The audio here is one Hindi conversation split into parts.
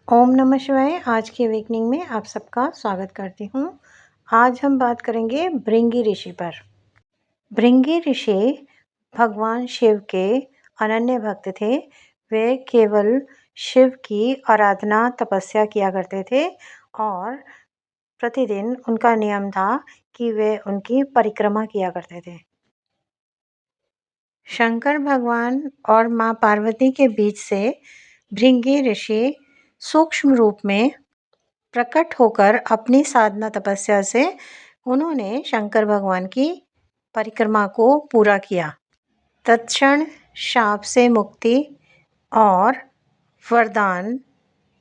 ओम नमः शिवाय। आज की अवेकनिंग में आप सबका स्वागत करती हूँ। आज हम बात करेंगे भृंगी ऋषि पर। भृंगी ऋषि भगवान शिव के अनन्य भक्त थे। वे केवल शिव की आराधना तपस्या किया करते थे और प्रतिदिन उनका नियम था कि वे उनकी परिक्रमा किया करते थे। शंकर भगवान और माँ पार्वती के बीच से भृंगी ऋषि सूक्ष्म रूप में प्रकट होकर अपनी साधना तपस्या से उन्होंने शंकर भगवान की परिक्रमा को पूरा किया। तत्क्षण शाप से मुक्ति और वरदान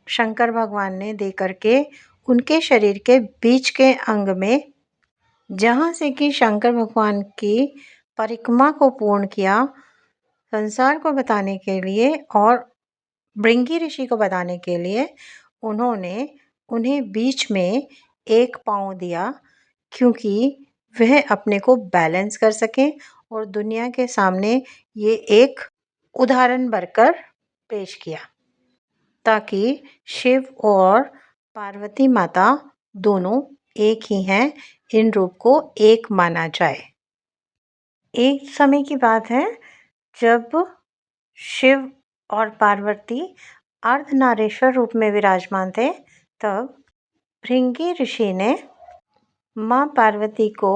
शंकर भगवान ने दे करके उनके शरीर के बीच के अंग में, जहाँ से कि शंकर भगवान की परिक्रमा को पूर्ण किया, संसार को बताने के लिए और भृंगी ऋषि को बताने के लिए उन्होंने उन्हें बीच में एक पाँव दिया, क्योंकि वह अपने को बैलेंस कर सकें और दुनिया के सामने ये एक उदाहरण बनकर पेश किया, ताकि शिव और पार्वती माता दोनों एक ही हैं, इन रूप को एक माना जाए। एक समय की बात है जब शिव और पार्वती अर्धनारीश्वर रूप में विराजमान थे, तब भृंगी ऋषि ने माँ पार्वती को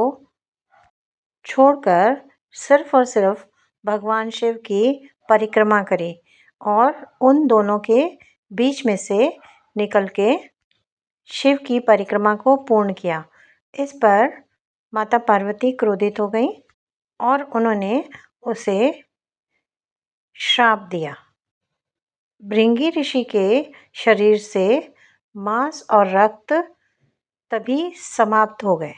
छोड़कर सिर्फ और सिर्फ भगवान शिव की परिक्रमा करी और उन दोनों के बीच में से निकल के शिव की परिक्रमा को पूर्ण किया। इस पर माता पार्वती क्रोधित हो गई और उन्होंने उसे श्राप दिया। भृंगी ऋषि के शरीर से मांस और रक्त तभी समाप्त हो गए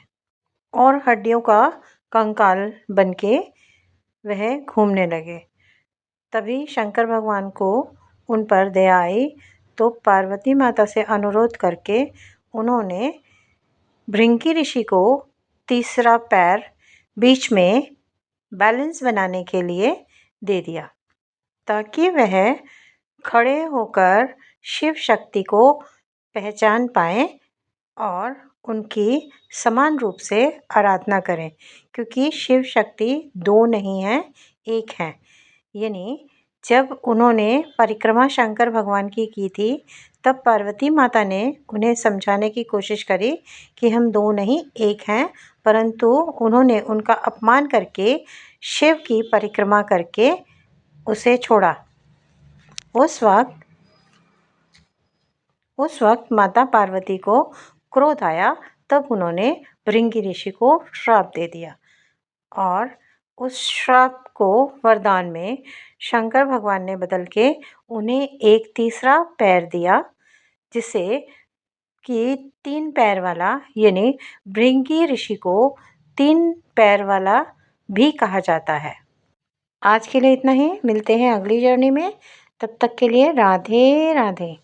और हड्डियों का कंकाल बनके वह घूमने लगे। तभी शंकर भगवान को उन पर दया आई, तो पार्वती माता से अनुरोध करके उन्होंने भृंगी ऋषि को तीसरा पैर बीच में बैलेंस बनाने के लिए दे दिया, ताकि वह खड़े होकर शिव शक्ति को पहचान पाएं और उनकी समान रूप से आराधना करें, क्योंकि शिव शक्ति दो नहीं है, एक है। यानी जब उन्होंने परिक्रमा शंकर भगवान की थी, तब पार्वती माता ने उन्हें समझाने की कोशिश करी कि हम दो नहीं एक हैं, परंतु उन्होंने उनका अपमान करके शिव की परिक्रमा करके उसे छोड़ा। उस वक्त माता पार्वती को क्रोध आया, तब उन्होंने भृंगी ऋषि को श्राप दे दिया और उस श्राप को वरदान में शंकर भगवान ने बदल के उन्हें एक तीसरा पैर दिया, जिसे कि 3 पैर वाला, यानी भृंगी ऋषि को 3 पैर वाला भी कहा जाता है। आज के लिए इतना ही, मिलते हैं अगली जर्नी में। तब तक के लिए राधे राधे।